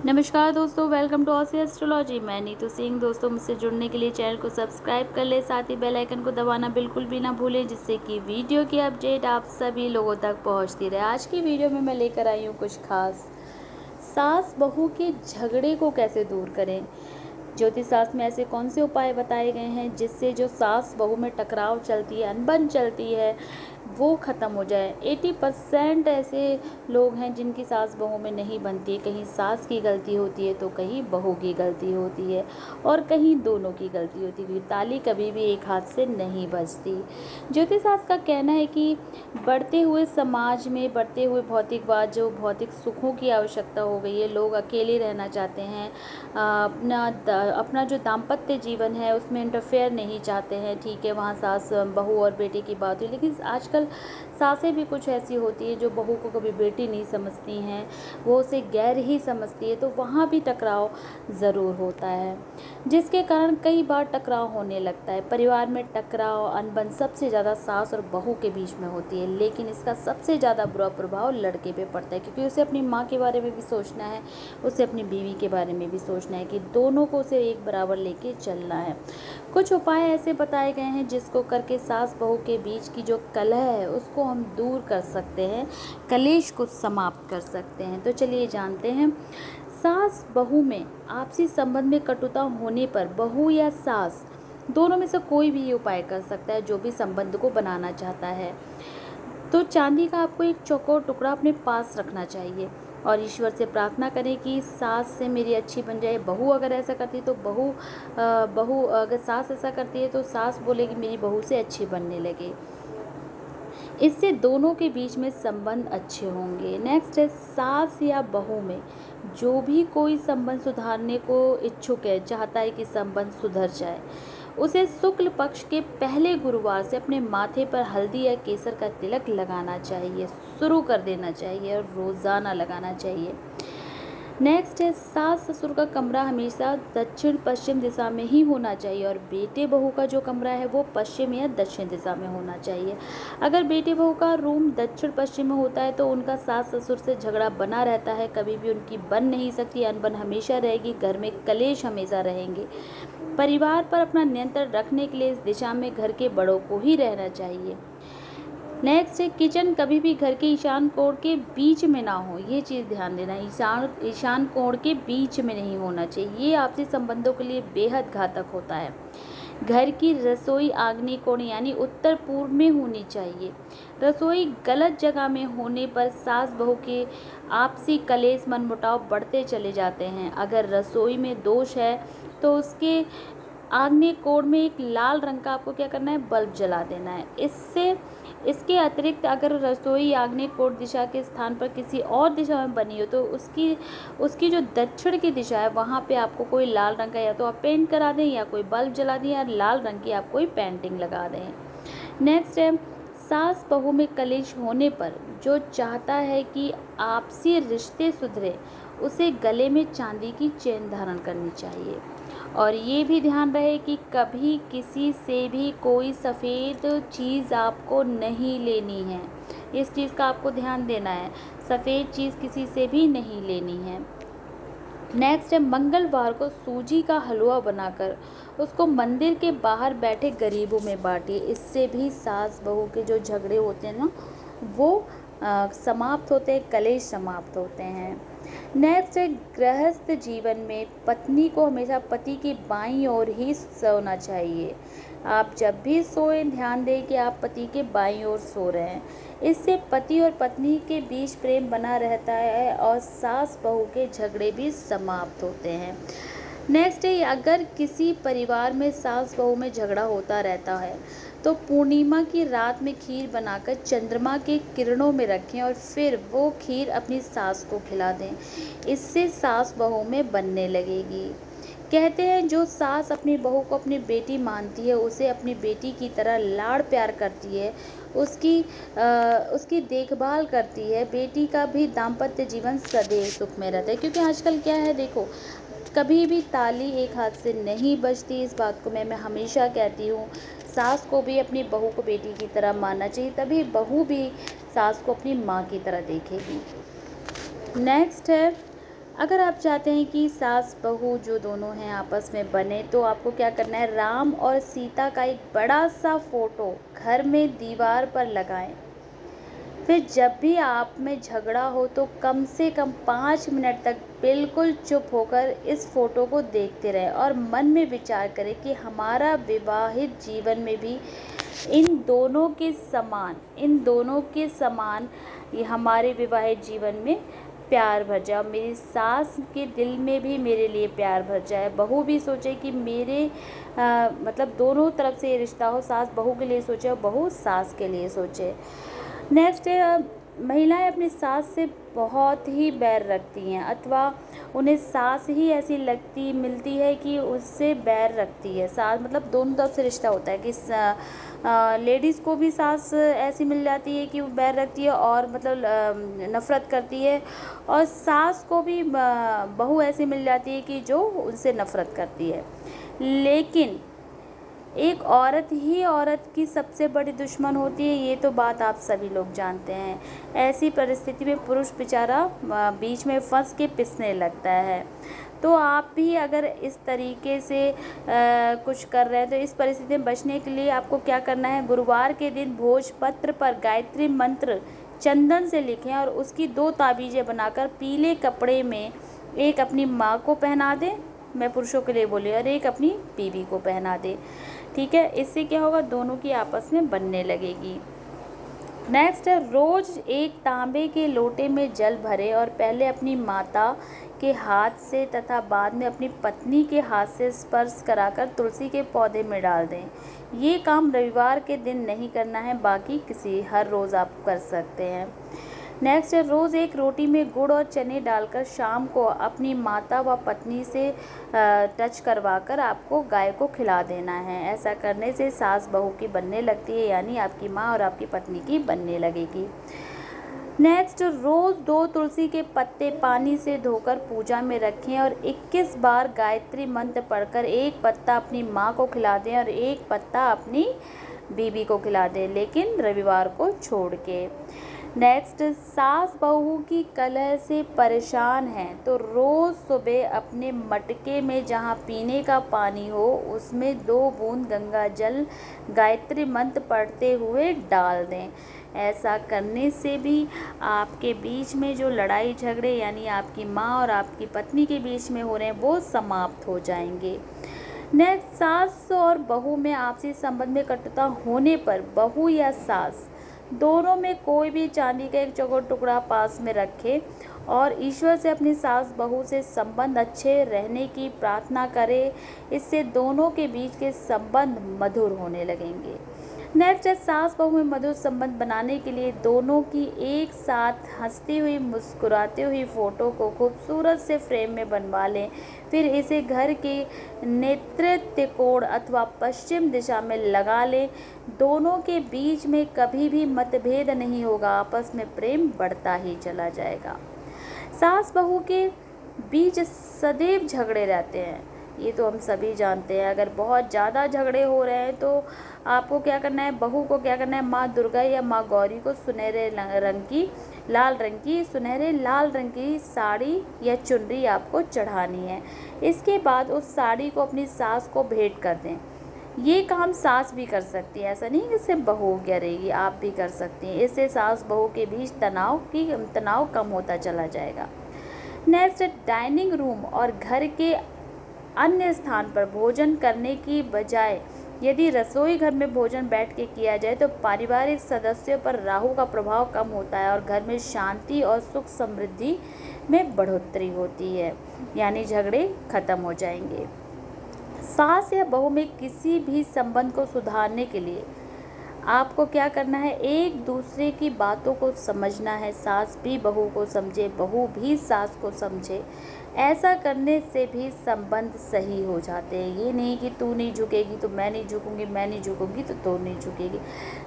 नमस्कार दोस्तों, welcome to Aussie astrology. मैं नीतू सिंह। दोस्तों, मुझसे जुड़ने के लिए चैनल को सब्सक्राइब कर ले, साथ ही बेल आइकन को दबाना बिल्कुल भी ना भूलें, जिससे कि वीडियो की अपडेट आप सभी लोगों तक पहुंचती रहे। आज की वीडियो में मैं लेकर आई हूँ कुछ खास सास बहू के झगड़े को कैसे दूर करें। ज्योतिष शास्त्र में ऐसे कौन से उपाय बताए गए हैं जिससे जो सास बहू में टकराव चलती है, अनबन चलती है, वो ख़त्म हो जाए। 80% ऐसे लोग हैं जिनकी सास बहू में नहीं बनती है। कहीं सास की गलती होती है तो कहीं बहू की गलती होती है, और कहीं दोनों की गलती होती है, क्योंकि ताली कभी भी एक हाथ से नहीं बजती। ज्योतिष शास्त्र का कहना है कि बढ़ते हुए समाज में, बढ़ते हुए भौतिकवाद, जो भौतिक सुखों की आवश्यकता हो गई है, लोग अकेले रहना चाहते हैं, अपना जो दाम्पत्य जीवन है उसमें इंटरफेयर नहीं चाहते हैं। ठीक है, वहाँ सास बहू और बेटे की बात हुई, लेकिन आजकल सासें भी कुछ ऐसी होती है जो बहू को कभी बेटी नहीं समझती हैं, वो उसे गैर ही समझती है, तो वहाँ भी टकराव ज़रूर होता है, जिसके कारण कई बार टकराव होने लगता है। परिवार में टकराव, अनबन सबसे ज़्यादा सास और बहू के बीच में होती है, लेकिन इसका सबसे ज़्यादा बुरा प्रभाव लड़के पे पड़ता है, क्योंकि उसे अपनी माँ के बारे में भी सोचना है, उसे अपनी बीवी के बारे में भी सोचना है कि दोनों को उसे एक बराबर लेके चलना है। कुछ उपाय ऐसे बताए गए हैं जिसको करके सास बहू के बीच की जो कलह है उसको हम दूर कर सकते हैं, कलेश को समाप्त कर सकते हैं। तो चलिए जानते हैं। सास बहू में आपसी संबंध में कटुता होने पर बहू या सास दोनों में से कोई भी ये उपाय कर सकता है, जो भी संबंध को बनाना चाहता है। तो चांदी का आपको एक चौकोर टुकड़ा अपने पास रखना चाहिए और ईश्वर से प्रार्थना करें कि सास से मेरी अच्छी बन जाए। बहू अगर ऐसा करती है तो बहू अगर सास ऐसा करती है तो सास बोलेगी मेरी बहू से अच्छी बनने लगे। इससे दोनों के बीच में संबंध अच्छे होंगे। नेक्स्ट है, सास या बहू में जो भी कोई संबंध सुधारने को इच्छुक है, चाहता है कि संबंध सुधर जाए, उसे शुक्ल पक्ष के पहले गुरुवार से अपने माथे पर हल्दी या केसर का तिलक लगाना चाहिए, शुरू कर देना चाहिए और रोज़ाना लगाना चाहिए। नेक्स्ट है, सास ससुर का कमरा हमेशा दक्षिण पश्चिम दिशा में ही होना चाहिए और बेटे बहू का जो कमरा है वो पश्चिम या दक्षिण दिशा में होना चाहिए। अगर बेटे बहू का रूम दक्षिण पश्चिम में होता है तो उनका सास ससुर से झगड़ा बना रहता है, कभी भी उनकी बन नहीं सकती, अनबन हमेशा रहेगी, घर में कलेश हमेशा रहेंगे। परिवार पर अपना नियंत्रण रखने के लिए इस दिशा में घर के बड़ों को ही रहना चाहिए। नेक्स्ट है, किचन कभी भी घर के ईशान कोण के बीच में ना हो, ये चीज़ ध्यान देना। ईशान कोण के बीच में नहीं होना चाहिए, ये आपसी संबंधों के लिए बेहद घातक होता है। घर की रसोई आग्नेय कोण यानी उत्तर पूर्व में होनी चाहिए। रसोई गलत जगह में होने पर सास बहू के आपसी कलेश मनमुटाव बढ़ते चले जाते हैं। अगर रसोई में दोष है तो उसके आग्नेय कोण में एक लाल रंग का आपको क्या करना है, बल्ब जला देना है। इसके अतिरिक्त अगर रसोई आग्नेय कोण दिशा के स्थान पर किसी और दिशा में बनी हो तो उसकी जो दक्षिण की दिशा है वहाँ पे आपको कोई लाल रंग का या तो आप पेंट करा दें या कोई बल्ब जला दें या लाल रंग की आप कोई पेंटिंग लगा दें। नेक्स्ट है, सास बहू में कलेश होने पर जो चाहता है कि आपसी रिश्ते सुधरे, उसे गले में चांदी की चेन धारण करनी चाहिए। और ये भी ध्यान रहे कि कभी किसी से भी कोई सफ़ेद चीज़ आपको नहीं लेनी है, इस चीज़ का आपको ध्यान देना है। सफ़ेद चीज़ किसी से भी नहीं लेनी है। नेक्स्ट है, मंगलवार को सूजी का हलवा बनाकर उसको मंदिर के बाहर बैठे गरीबों में बांटिए। इससे भी सास बहू के जो झगड़े होते हैं ना, वो समाप्त होते हैं, कलेश समाप्त होते हैं। नेक्स्ट है, गृहस्थ जीवन में पत्नी को हमेशा पति की बाईं ओर ही सोना चाहिए। आप जब भी सोएं ध्यान दें कि आप पति के बाईं ओर सो रहे हैं। इससे पति और पत्नी के बीच प्रेम बना रहता है और सास बहू के झगड़े भी समाप्त होते हैं। नेक्स्ट है, अगर किसी परिवार में सास बहू में झगड़ा होता रहता है तो पूर्णिमा की रात में खीर बनाकर चंद्रमा के किरणों में रखें और फिर वो खीर अपनी सास को खिला दें। इससे सास बहू में बनने लगेगी। कहते हैं जो सास अपनी बहू को अपनी बेटी मानती है, उसे अपनी बेटी की तरह लाड़ प्यार करती है, उसकी देखभाल करती है, बेटी का भी दाम्पत्य जीवन सदैव सुख में रहता है। क्योंकि आजकल क्या है, देखो, कभी भी ताली एक हाथ से नहीं बजती। इस बात को मैं हमेशा कहती हूँ। सास को भी अपनी बहू को बेटी की तरह मानना चाहिए, तभी बहू भी सास को अपनी माँ की तरह देखेगी। नेक्स्ट है, अगर आप चाहते हैं कि सास बहू जो दोनों हैं आपस में बने, तो आपको क्या करना है, राम और सीता का एक बड़ा सा फोटो घर में दीवार पर लगाएं। फिर जब भी आप में झगड़ा हो तो कम से कम 5 मिनट तक बिल्कुल चुप होकर इस फोटो को देखते रहें और मन में विचार करें कि हमारा विवाहित जीवन में भी इन दोनों के समान ये हमारे विवाहित जीवन में प्यार भर जाए और मेरी सास के दिल में भी मेरे लिए प्यार भर जाए। बहू भी सोचे कि मेरे मतलब दोनों तरफ से ये रिश्ता हो, सास बहू के लिए सोचे और बहू सास के लिए सोचे। नेक्स्ट है, महिलाएं अपनी सास से बहुत ही बैर रखती हैं अथवा उन्हें सास ही ऐसी मिलती है कि उससे बैर रखती है। सास मतलब दोनों तरफ से रिश्ता होता है कि लेडीज़ को भी सास ऐसी मिल जाती है कि वो बैर रखती है और मतलब नफ़रत करती है, और सास को भी बहू ऐसी मिल जाती है कि जो उनसे नफ़रत करती है। लेकिन एक औरत ही औरत की सबसे बड़ी दुश्मन होती है, ये तो बात आप सभी लोग जानते हैं। ऐसी परिस्थिति में पुरुष बेचारा बीच में फंस के पिसने लगता है। तो आप भी अगर इस तरीके से कुछ कर रहे हैं तो इस परिस्थिति में बचने के लिए आपको क्या करना है, गुरुवार के दिन भोजपत्र पर गायत्री मंत्र चंदन से लिखें और उसकी 2 ताबीज़ें बनाकर पीले कपड़े में एक अपनी माँ को पहना दें, मैं पुरुषों के लिए बोली, और एक अपनी बीवी को पहना दें। ठीक है, इससे क्या होगा, दोनों की आपस में बनने लगेगी। नेक्स्ट है, रोज़ एक तांबे के लोटे में जल भरें और पहले अपनी माता के हाथ से तथा बाद में अपनी पत्नी के हाथ से स्पर्श कराकर तुलसी के पौधे में डाल दें। ये काम रविवार के दिन नहीं करना है, बाकी हर रोज़ आप कर सकते हैं। नेक्स्ट है, रोज़ एक रोटी में गुड़ और चने डालकर शाम को अपनी माता व पत्नी से टच करवाकर आपको गाय को खिला देना है। ऐसा करने से सास बहू की बनने लगती है, यानी आपकी माँ और आपकी पत्नी की बनने लगेगी। नेक्स्ट, रोज़ 2 तुलसी के पत्ते पानी से धोकर पूजा में रखें और 21 बार गायत्री मंत्र पढ़कर एक पत्ता अपनी माँ को खिला दें और एक पत्ता अपनी बीवी को खिला दें, लेकिन रविवार को छोड़ के। नेक्स्ट, सास बहू की कलह से परेशान हैं तो रोज़ सुबह अपने मटके में जहाँ पीने का पानी हो उसमें 2 बूंद गंगा जल गायत्री मंत्र पढ़ते हुए डाल दें। ऐसा करने से भी आपके बीच में जो लड़ाई झगड़े यानी आपकी माँ और आपकी पत्नी के बीच में हो रहे हैं वो समाप्त हो जाएंगे। नेक्स्ट, सास और बहू में आपसी संबंध में कटुता होने पर बहू या सास दोनों में कोई भी चांदी का एक चौकोर टुकड़ा पास में रखे और ईश्वर से अपनी सास बहू से संबंध अच्छे रहने की प्रार्थना करें। इससे दोनों के बीच के संबंध मधुर होने लगेंगे। नेक्स्ट है, सास बहू में मधुर संबंध बनाने के लिए दोनों की एक साथ हंसती हुई मुस्कुराती हुई फ़ोटो को खूबसूरत से फ्रेम में बनवा लें। फिर इसे घर के नेतृत्व कोण अथवा पश्चिम दिशा में लगा लें। दोनों के बीच में कभी भी मतभेद नहीं होगा, आपस में प्रेम बढ़ता ही चला जाएगा। सास बहू के बीच सदैव झगड़े रहते हैं, ये तो हम सभी जानते हैं। अगर बहुत ज़्यादा झगड़े हो रहे हैं तो आपको क्या करना है, बहू को क्या करना है, माँ दुर्गा या माँ गौरी को सुनहरे लाल रंग की साड़ी या चुनरी आपको चढ़ानी है। इसके बाद उस साड़ी को अपनी सास को भेंट कर दें। ये काम सास भी कर सकती है, ऐसा नहीं कि सिर्फ बहू करेगी, आप भी कर सकती हैं। इससे सास बहू के बीच तनाव कम होता चला जाएगा। नेक्स्ट, डाइनिंग रूम और घर के अन्य स्थान पर भोजन करने की बजाय यदि रसोई घर में भोजन बैठ के किया जाए तो पारिवारिक सदस्यों पर राहु का प्रभाव कम होता है और घर में शांति और सुख समृद्धि में बढ़ोतरी होती है, यानी झगड़े खत्म हो जाएंगे। सास या बहू में किसी भी संबंध को सुधारने के लिए आपको क्या करना है, एक दूसरे की बातों को समझना है। सास भी बहू को समझे, बहू भी सास को समझे। ऐसा करने से भी संबंध सही हो जाते हैं। ये नहीं कि तू नहीं झुकेगी तो मैं नहीं झुकूंगी, मैं नहीं झुकूंगी तो तू नहीं झुकेगी।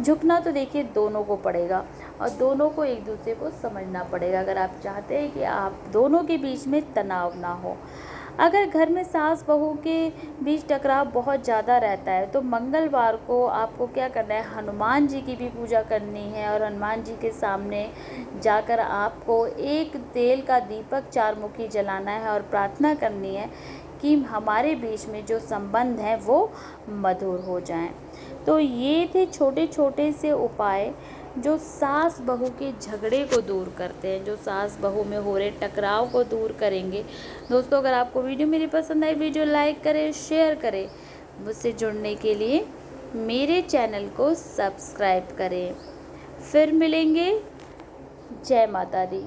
झुकना तो देखिए दोनों को पड़ेगा और दोनों को एक दूसरे को समझना पड़ेगा अगर आप चाहते हैं कि आप दोनों के बीच में तनाव ना हो। अगर घर में सास बहू के बीच टकराव बहुत ज़्यादा रहता है तो मंगलवार को आपको क्या करना है, हनुमान जी की भी पूजा करनी है और हनुमान जी के सामने जाकर आपको एक तेल का दीपक चारमुखी जलाना है और प्रार्थना करनी है कि हमारे बीच में जो संबंध हैं वो मधुर हो जाएं। तो ये थे छोटे छोटे से उपाय जो सास बहू के झगड़े को दूर करते हैं, जो सास बहू में हो रहे टकराव को दूर करेंगे। दोस्तों, अगर आपको वीडियो मेरी पसंद आई, वीडियो लाइक करें, शेयर करें। मुझसे जुड़ने के लिए मेरे चैनल को सब्सक्राइब करें। फिर मिलेंगे। जय माता दी।